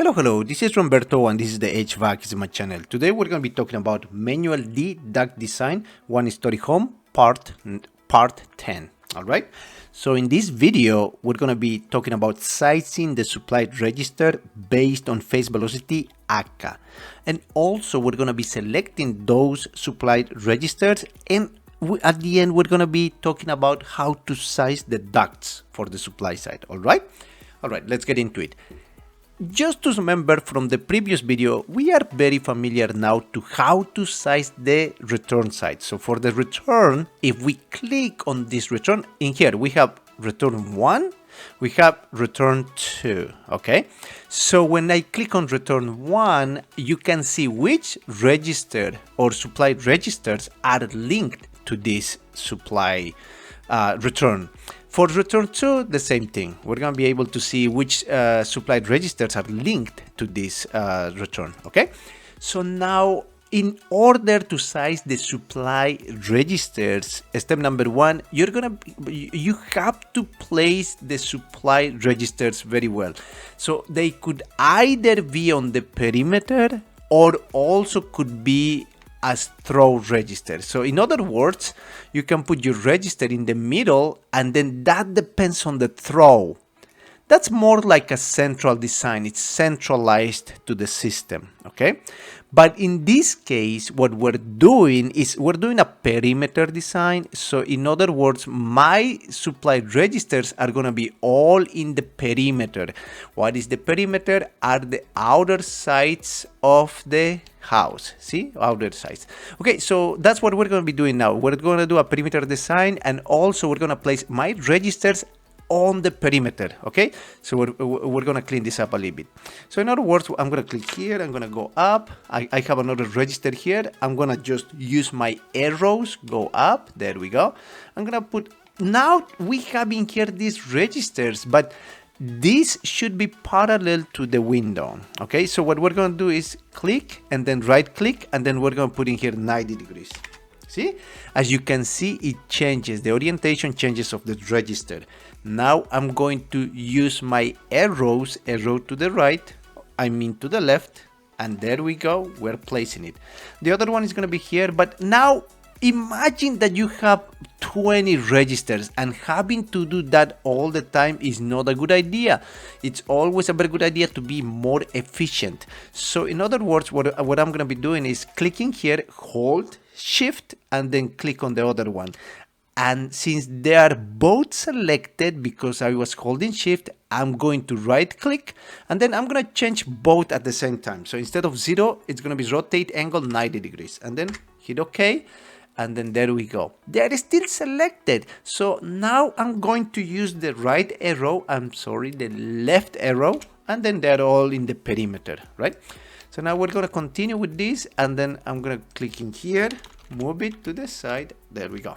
Hello, this is Roberto and this is the HVAC is my channel. Today we're going to be talking about manual duct design, one-story home, part 10. Alright, so in this video we're going to be talking about sizing the supplied register based on phase velocity ACCA. And also we're going to be selecting those supplied registers, and at the end we're going to be talking about how to size the ducts for the supply side. Alright, let's get into it. Just to remember from the previous video, we are very familiar now to how to size the return side. So for the return, if we click on this return, in here we have return 1, we have return 2, okay? So when I click on return 1, you can see which register or supply registers are linked to this supply return. For return 2, the same thing. We're going to be able to see which supplied registers are linked to this return, okay? So now, in order to size the supply registers, step number 1, you have to place the supply registers very well. So they could either be on the perimeter or also could be as throw register. So in other words, you can put your register in the middle and then that depends on the throw. That's more like a central design. It's centralized to the system, okay? But in this case, what we're doing is we're doing a perimeter design. So in other words, my supply registers are going to be all in the perimeter. What is the perimeter? Are the outer sides of the house. See, outer sides. Okay, so that's what we're going to be doing now. We're going to do a perimeter design, and also we're going to place my registers on the perimeter. Okay, so we're going to clean this up a little bit. So in other words, I'm going to click here, I'm going to go up, I have another register here, I'm going to just use my arrows, go up, there we go. I'm going to put, now we have in here these registers, but this should be parallel to the window. Okay, so what we're going to do is click and then right click, and then we're going to put in here 90 degrees. See, as you can see, it changes, the orientation changes of the register. Now I'm going to use my arrows, arrow to the right, I mean to the left, and there we go, we're placing it. The other one is going to be here, but now imagine that you have 20 registers, and having to do that all the time is not a good idea. It's always a very good idea to be more efficient. So in other words, what I'm going to be doing is clicking here, hold shift, and then click on the other one. And since they are both selected because I was holding shift, I'm going to right click, and then I'm going to change both at the same time. So instead of 0, it's going to be rotate angle 90 degrees, and then hit OK. And then there we go. They are still selected. So now I'm going to use the right arrow, the left arrow, and then they're all in the perimeter, right? So now we're going to continue with this, and then I'm going to click in here, move it to the side. There we go.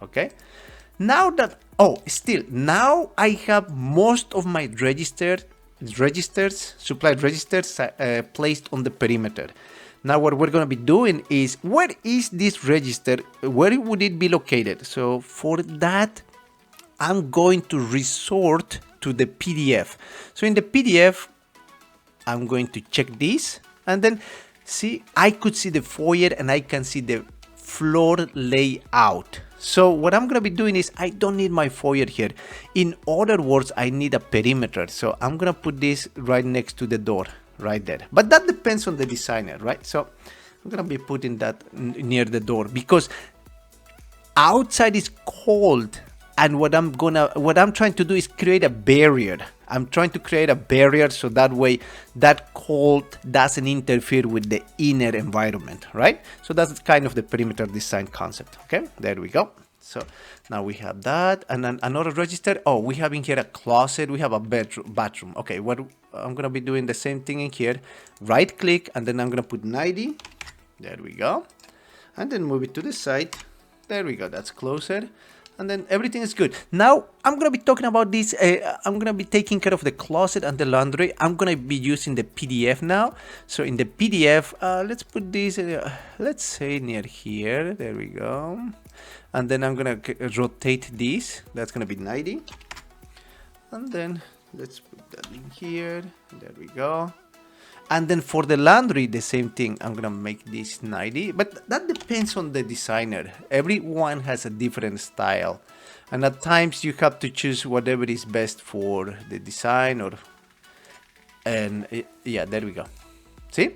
Okay. Now that, now I have most of my registers, supplied registers placed on the perimeter. Now what we're going to be doing is, where is this register? Where would it be located? So for that, I'm going to resort to the PDF. So in the PDF, I'm going to check this, and then see, I could see the foyer and I can see the floor layout. So what I'm going to be doing is, I don't need my foyer here. In other words, I need a perimeter. So I'm going to put this right next to the door. Right there, but that depends on the designer, right? So I'm gonna be putting that near the door because outside is cold, and what I'm trying to do is create a barrier. I'm trying to create a barrier so that way that cold doesn't interfere with the inner environment, right? So that's kind of the perimeter design concept. Okay, there we go. So now we have that, and then another register. Oh, we have in here a closet, we have a bathroom. Okay, what I'm gonna be doing the same thing in here, right click, and then I'm gonna put 90. There we go, and then move it to the side. There we go, that's closer, and then everything is good. Now I'm gonna be talking about this. I'm gonna be taking care of the closet and the laundry. I'm gonna be using the PDF now. So in the PDF, let's put this, let's say near here. There we go. And then I'm gonna rotate this. That's gonna be 90. And then let's put that in here. There we go. And then for the laundry, the same thing. I'm gonna make this 90, but that depends on the designer. Everyone has a different style, and at times you have to choose whatever is best for the design. Yeah, there we go. See,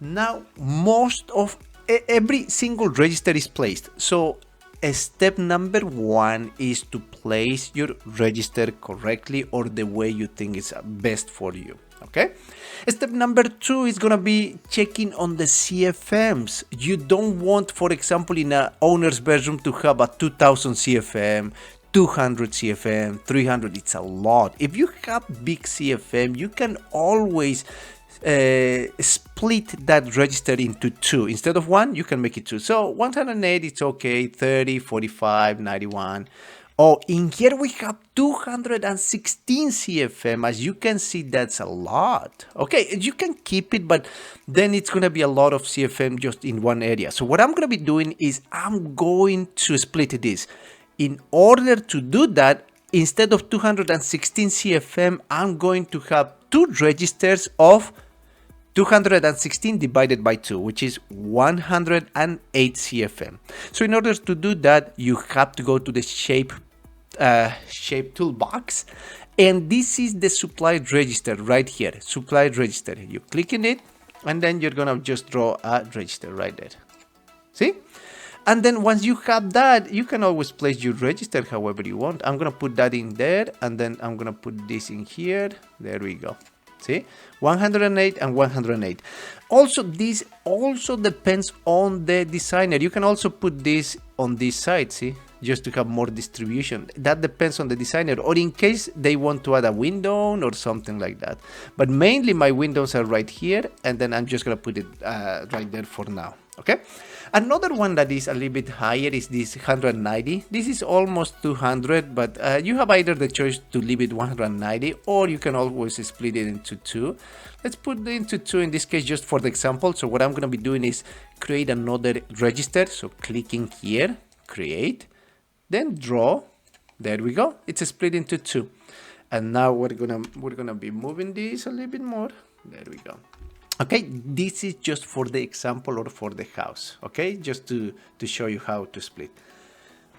now most of every single register is placed. So step number 1 is to place your register correctly, or the way you think is best for you. Okay. Step number 2 is gonna be checking on the CFMs. You don't want, for example, in an owner's bedroom to have a 2000 CFM, 200 CFM, 300. It's a lot. If you have big CFM, you can always split that register into 2. Instead of 1, you can make it 2. So 108, it's okay. 30, 45, 91. Oh, in here we have 216 CFM. As you can see, that's a lot. Okay, you can keep it, but then it's going to be a lot of CFM just in one area. So what I'm going to be doing is I'm going to split this. In order to do that, instead of 216 CFM, I'm going to have 2 registers of 216 divided by 2, which is 108 CFM. So in order to do that, you have to go to the shape toolbox, and this is the supplied register right here. Supplied register. You click in it, and then you're gonna just draw a register right there. See? And then once you have that, you can always place your register however you want. I'm gonna put that in there, and then I'm gonna put this in here. There we go. See, 108 and 108. Also, this also depends on the designer. You can also put this on this side, see, just to have more distribution. That depends on the designer, or in case they want to add a window or something like that. But mainly my windows are right here, and then I'm just gonna put it right there for now. Okay. Another one that is a little bit higher is this 190. This is almost 200, but you have either the choice to leave it 190, or you can always split it into 2. Let's put it into 2 in this case, just for the example. So what I'm going to be doing is create another register. So clicking here, create, then draw. There we go. It's split into 2. And now we're gonna be moving this a little bit more. There we go. Okay, this is just for the example or for the house, okay, just to show you how to split.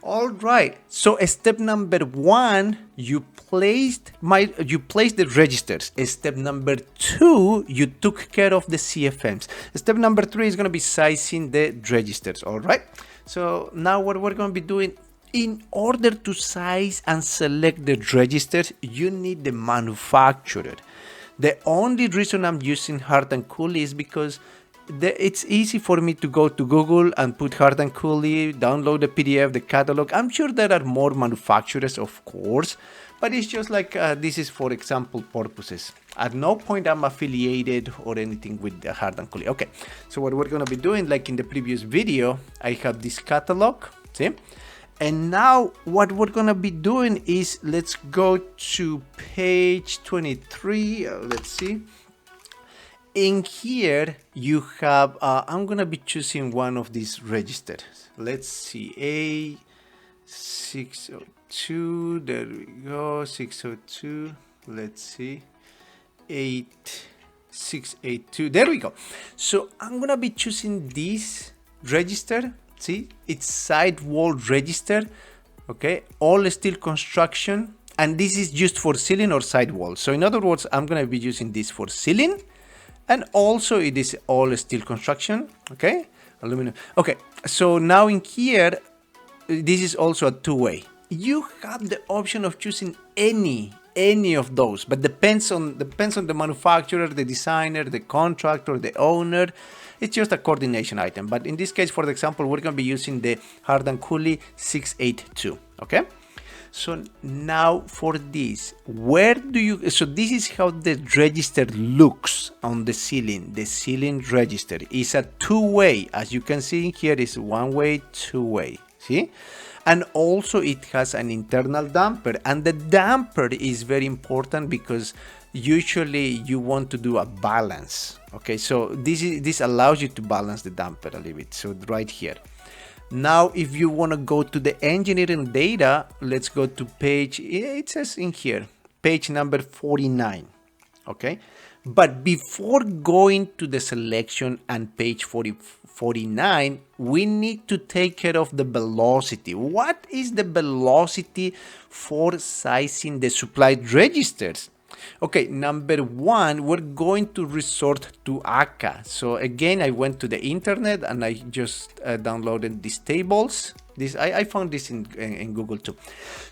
All right, so step number 1, you placed the registers. Step number 2, you took care of the CFMs. Step number 3 is going to be sizing the registers. All right, so now what we're going to be doing, in order to size and select the registers, you need the manufacturer. The only reason I'm using Hart & Cooley is because it's easy for me to go to Google and put Hart & Cooley, download the PDF, the catalog. I'm sure there are more manufacturers, of course, but it's just like this is for example purposes. At no point I'm affiliated or anything with the Hart & Cooley. Okay, so what we're going to be doing, like in the previous video, I have this catalog, see? And now what we're going to be doing is, let's go to page 23. Let's see. In here, you have, I'm going to be choosing one of these registers. Let's see, A602. There we go, 602. Let's see, 8682. There we go. So I'm going to be choosing this register. See, it's sidewall register, okay, all steel construction, and this is just for ceiling or sidewall. So in other words, I'm going to be using this for ceiling, and also it is all steel construction, okay, aluminum. Okay, so now in here, this is also a two-way. You have the option of choosing any of those, but depends on the manufacturer, the designer, the contractor, the owner. It's just a coordination item, but in this case, for example, we're going to be using the Hart & Cooley 682, okay? So now for this, so this is how the register looks on the ceiling. The ceiling register is a two-way. As you can see here, is one-way, two-way, see? And also it has an internal damper, and the damper is very important because usually you want to do a balance. Okay, so this allows you to balance the damper a little bit. So right here. Now, if you want to go to the engineering data, let's go to page, it says in here, page number 49. okay? But before going to the selection and page 49, we need to take care of the velocity. What is the velocity for sizing the supplied registers? Okay, number one, we're going to resort to ACCA. So again, I went to the internet and I just downloaded these tables. I found this in Google too.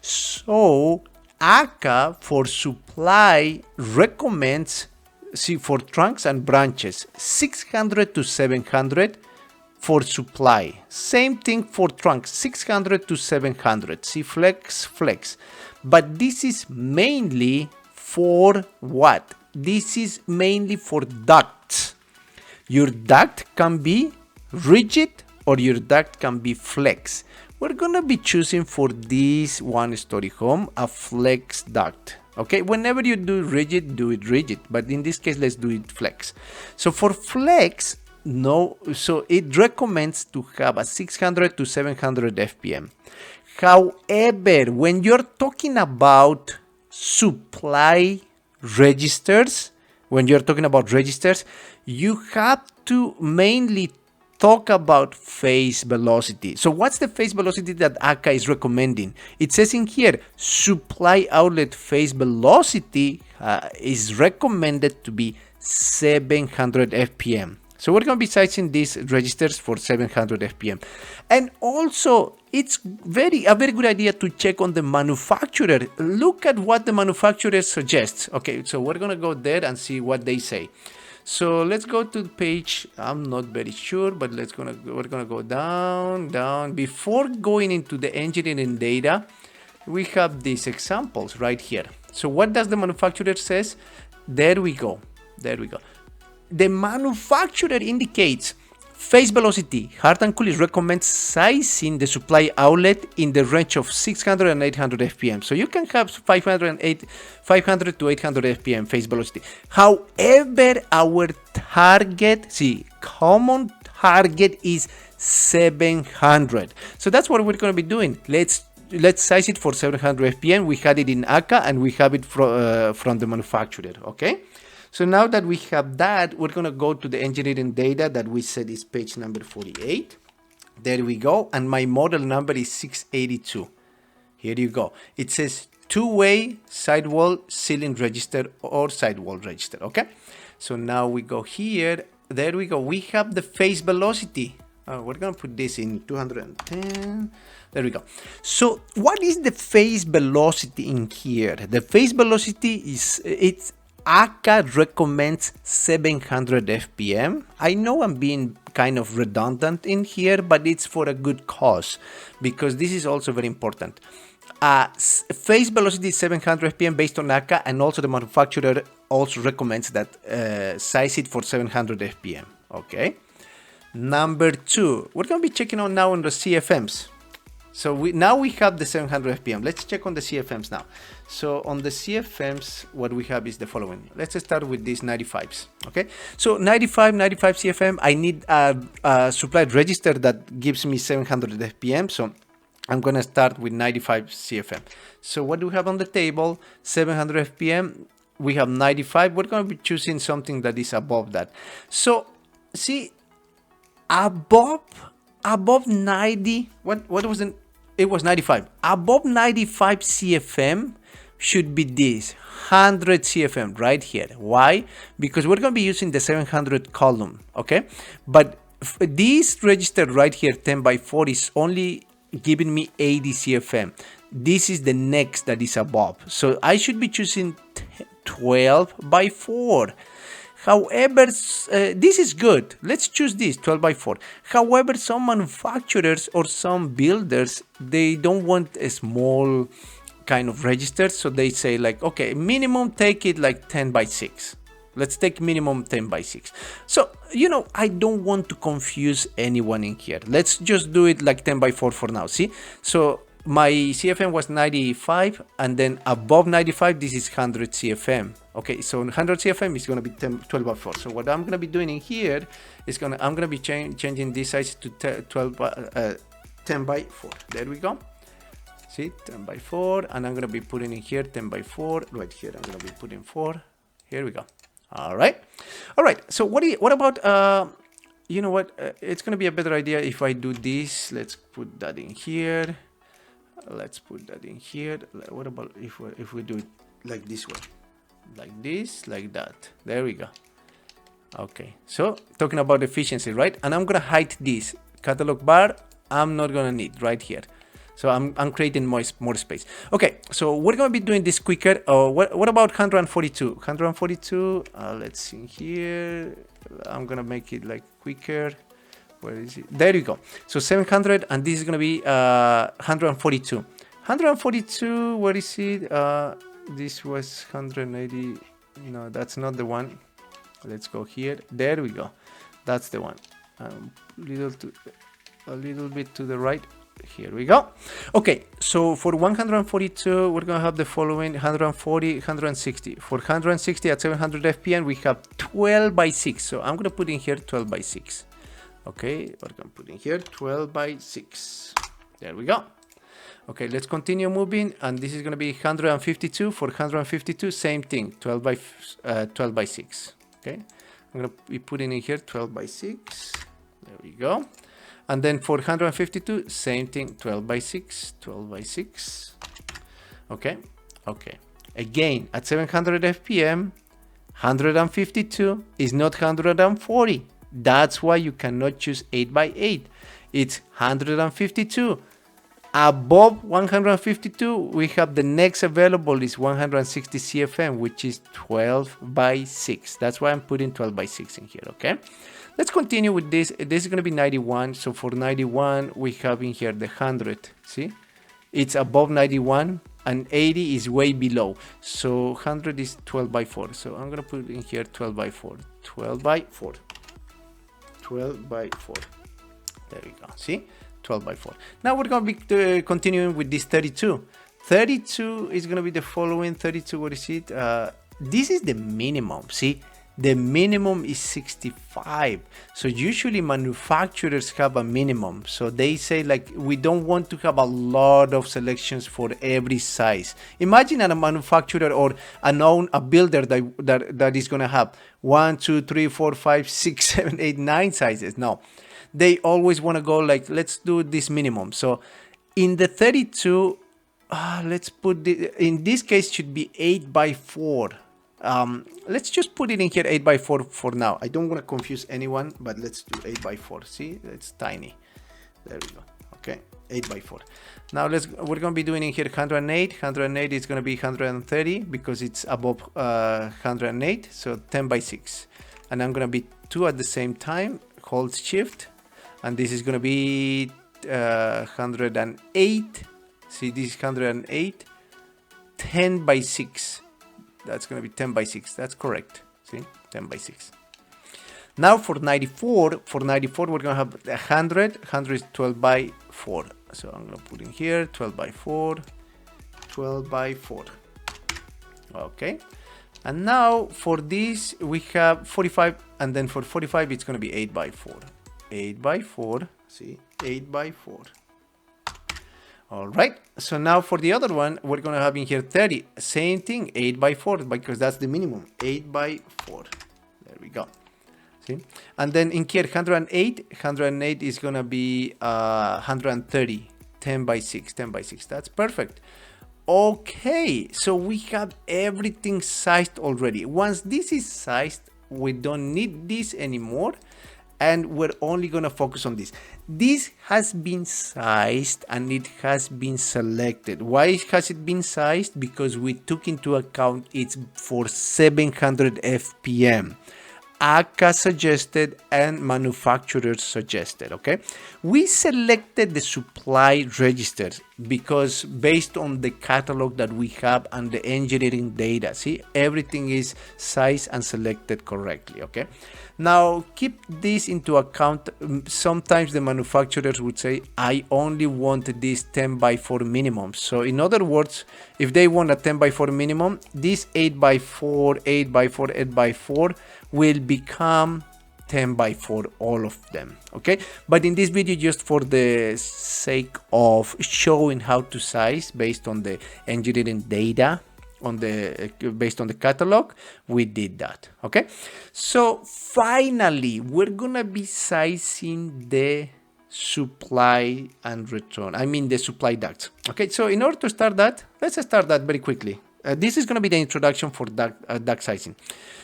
So ACCA for supply recommends, see, for trunks and branches, 600 to 700 for supply. Same thing for trunks, 600 to 700. See, flex. But this is mainly for what? This is mainly for ducts. Your duct can be rigid or your duct can be flex. We're gonna be choosing for this one-story home a flex duct. Okay, whenever you do rigid, do it rigid. But in this case, let's do it flex. So for flex, no, so it recommends to have a 600 to 700 FPM. However, when you're talking about supply registers, you have to mainly talk about phase velocity. So what's the phase velocity that ACCA is recommending? It says in here, supply outlet phase velocity is recommended to be 700 FPM. So we're going to be sizing these registers for 700 FPM. And also, it's a very good idea to check on the manufacturer. Look at what the manufacturer suggests. Okay, so we're going to go there and see what they say. So let's go to the page. I'm not very sure, but we're gonna go down. Before going into the engineering data, we have these examples right here. So what does the manufacturer says? There we go. The manufacturer indicates phase velocity. Hart & Cooley recommends sizing the supply outlet in the range of 600 and 800 FPM. So you can have 500 to 800 FPM phase velocity. However, our target, common target is 700. So that's what we're going to be doing. Let's size it for 700 FPM. We had it in ACCA and we have it from the manufacturer, okay? So now that we have that, we're going to go to the engineering data that we said is page number 48. There we go. And my model number is 682. Here you go. It says two-way sidewall ceiling register or sidewall register. Okay. So now we go here. There we go. We have the phase velocity. We're going to put this in 210. There we go. So what is the phase velocity in here? The phase velocity is, ACCA recommends 700 FPM. I know I'm being kind of redundant in here, but it's for a good cause because this is also very important. Phase velocity is 700 FPM based on ACCA, and also the manufacturer also recommends that size it for 700 FPM. Okay. Number two, we're going to be checking on now on the CFMs. So now we have the 700 FPM. Let's check on the CFMs now. So on the CFMs, what we have is the following. Let's start with these 95s. Okay. So 95 CFM, I need a supplied register that gives me 700 FPM. So I'm going to start with 95 CFM. So what do we have on the table? 700 FPM. We have 95. We're going to be choosing something that is above that. So see, above 90, what was it was 95. Above 95 CFM should be this 100 CFM right here. Why? Because we're going to be using the 700 column. Okay. But this register right here, 10 by 4, is only giving me 80 CFM. This is the next that is above. So I should be choosing 12 by 4. However, this is good. Let's choose this 12 by 4. However, some manufacturers or some builders, they don't want a small kind of register. So they say like, okay, minimum take it like 10 by 6. Let's take minimum 10 by 6. So, you know, I don't want to confuse anyone in here. Let's just do it like 10 by 4 for now. See? So my CFM was 95, and then above 95, this is 100 CFM. Okay, so 100 CFM is going to be 12 by 4. So what I'm going to be doing in here is I'm going to be changing this size to 10 by 4. There we go. See, 10 by 4, and I'm going to be putting in here 10 by 4. Right here, I'm going to be putting 4. Here we go. All right. So what about you know what? It's gonna be a better idea if I do this. Let's put that in here. Let's put that in here. What about if we do it like this way, like this, like that? There we go. Okay. So talking about efficiency, right? And I'm gonna hide this catalog bar. I'm not gonna need right here. So I'm creating more space. Okay, so we're gonna be doing this quicker. What about 142? 142. Let's see here. I'm gonna make it like quicker. Where is it? There you go. So 700, and this is gonna be 142. 142. Where is it? This was 180. No, that's not the one. Let's go here. There we go. That's the one. A little bit to the right. Here we go. Okay, so for 142 we're gonna have the following: 140, 160. For 160 at 700 fpm we have 12 by 6. So I'm gonna put in here 12 by 6. Okay, we're gonna put in here 12 by 6. There we go. Okay, let's continue moving, and this is gonna be 152. For 152, same thing, 12 by 6. Okay, I'm gonna be putting in here 12 by 6. There we go. And then for 152, same thing, 12 by 6, 12 by 6. Okay. Again, at 700 fpm, 152 is not 140. That's why you cannot choose 8 by 8. It's 152. Above 152, we have the next available is 160 CFM, which is 12 by 6. That's why I'm putting 12 by 6 in here, okay? Let's continue with this. This is going to be 91. So for 91, we have in here the 100. See? It's above 91 and 80 is way below. So 100 is 12 by 4. So I'm going to put in here 12 by 4. 12 by 4. 12 by 4. There we go. See? 12 by 4. Now we're going to be continuing with this 32. 32 is going to be the following. 32, what is it? This is the minimum. See? The minimum is 65. So usually manufacturers have a minimum. So they say like, we don't want to have a lot of selections for every size. Imagine a manufacturer or a builder that is going to have 1, 2, 3, 4, 5, 6, 7, 8, 9 sizes. No, they always want to go like, let's do this minimum. So in the 32, let's put in this case should be 8 by 4. Let's just put it in here 8 by 4 for now. I don't want to confuse anyone, but let's do 8 by 4. See, it's tiny. There we go. Okay, 8 by 4. Now we're going to be doing in here 108. 108 is going to be 130 because it's above 108. So 10 by 6. And I'm going to be 2 at the same time. Hold shift. And this is going to be 108. See, this is 108. 10 by 6. That's going to be 10 by 6. That's correct. See, 10 by 6. Now for 94, we're going to have 100. 100 is 12 by 4. So I'm going to put in here 12 by 4. 12 by 4. Okay. And now for this, we have 45. And then for 45, it's going to be 8 by 4. 8 by 4. See, 8 by 4. All right, so now for the other one, we're going to have in here 30. Same thing, 8 by 4, because that's the minimum, 8 by 4. There we go. See? And then in here, 108. 108 is going to be 130. 10 by 6, 10 by 6. That's perfect. Okay, so we have everything sized already. Once this is sized, we don't need this anymore. And we're only going to focus on this. This has been sized and it has been selected. Why has it been sized? Because we took into account it's for 700 FPM. ACCA suggested and manufacturers suggested, okay? We selected the supply registers because based on the catalog that we have and the engineering data, see, everything is sized and selected correctly, okay? Now, keep this into account. Sometimes the manufacturers would say, I only want this 10 by 4 minimum. So in other words, if they want a 10 by 4 minimum, this 8 by 4, 8 by 4, 8 by 4 will become 10 by 4, all of them, okay? But in this video, just for the sake of showing how to size based on the engineering data, on the based on the catalog, we did that. Okay, so finally we're gonna be sizing the supply and return, I mean the supply ducts. Okay, so in order to start that, let's start that very quickly. This is going to be the introduction for duct sizing.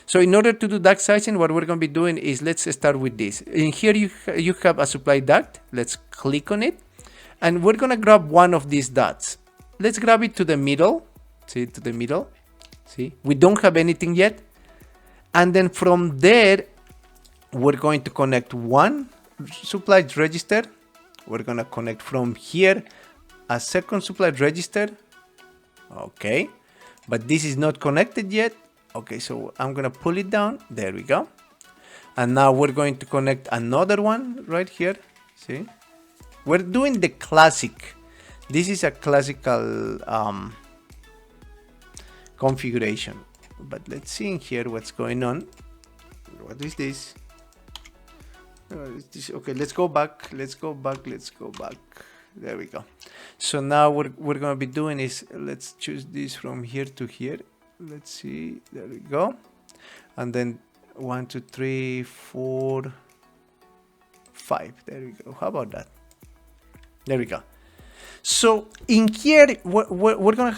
So in order to do duct sizing, what we're going to be doing is, let's start with this. In here you have a supply duct. Let's click on it, and we're going to grab one of these ducts. Let's grab it to the middle. See, to the middle. See, we don't have anything yet. And then from there, we're going to connect one supply register. We're going to connect from here a second supply register. Okay, but this is not connected yet. Okay, so I'm going to pull it down. There we go. And now we're going to connect another one right here. See, we're doing the classic. This is a classical configuration, but let's see in here what's going on. What is this? Okay, let's go back. Let's go back. There we go. So now what we're going to be doing is, let's choose this from here to here. Let's see. There we go. And then 1, 2, 3, 4, 5. There we go. How about that? There we go. So in here we're gonna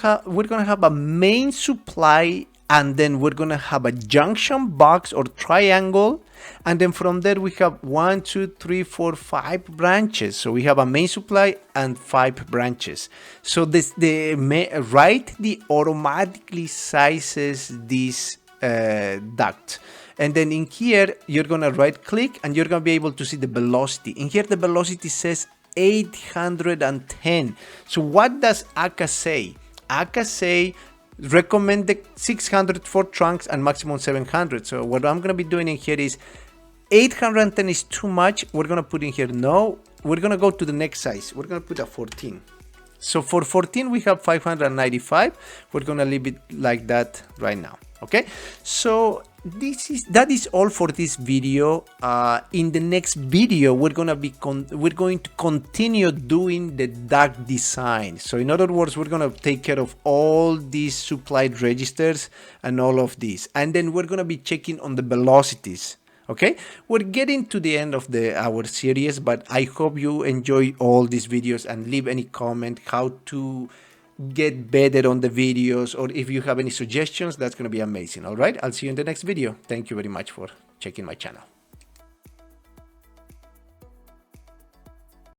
have a main supply, and then we're gonna have a junction box or triangle, and then from there we have 1, 2, 3, 4, 5 branches. So we have a main supply and 5 branches. So the automatically sizes this duct. And then in here you're gonna right click, and you're gonna be able to see the velocity. In here the velocity says 810. So what does ACCA say? ACCA say recommended 600 for trunks and maximum 700. So what I'm going to be doing in here is 810 is too much. We're going to put in here no. We're going to go to the next size. We're going to put a 14. So for 14 we have 595. We're going to leave it like that right now. Okay, so that is all for this video. In the next video we're going to continue doing the duct design. So in other words, we're going to take care of all these supplied registers and all of these, and then we're going to be checking on the velocities. Okay, we're getting to the end of our series, but I hope you enjoy all these videos, and leave any comment how to get better on the videos, or if you have any suggestions, that's going to be amazing. All right, I'll see you in the next video. Thank you very much for checking my channel.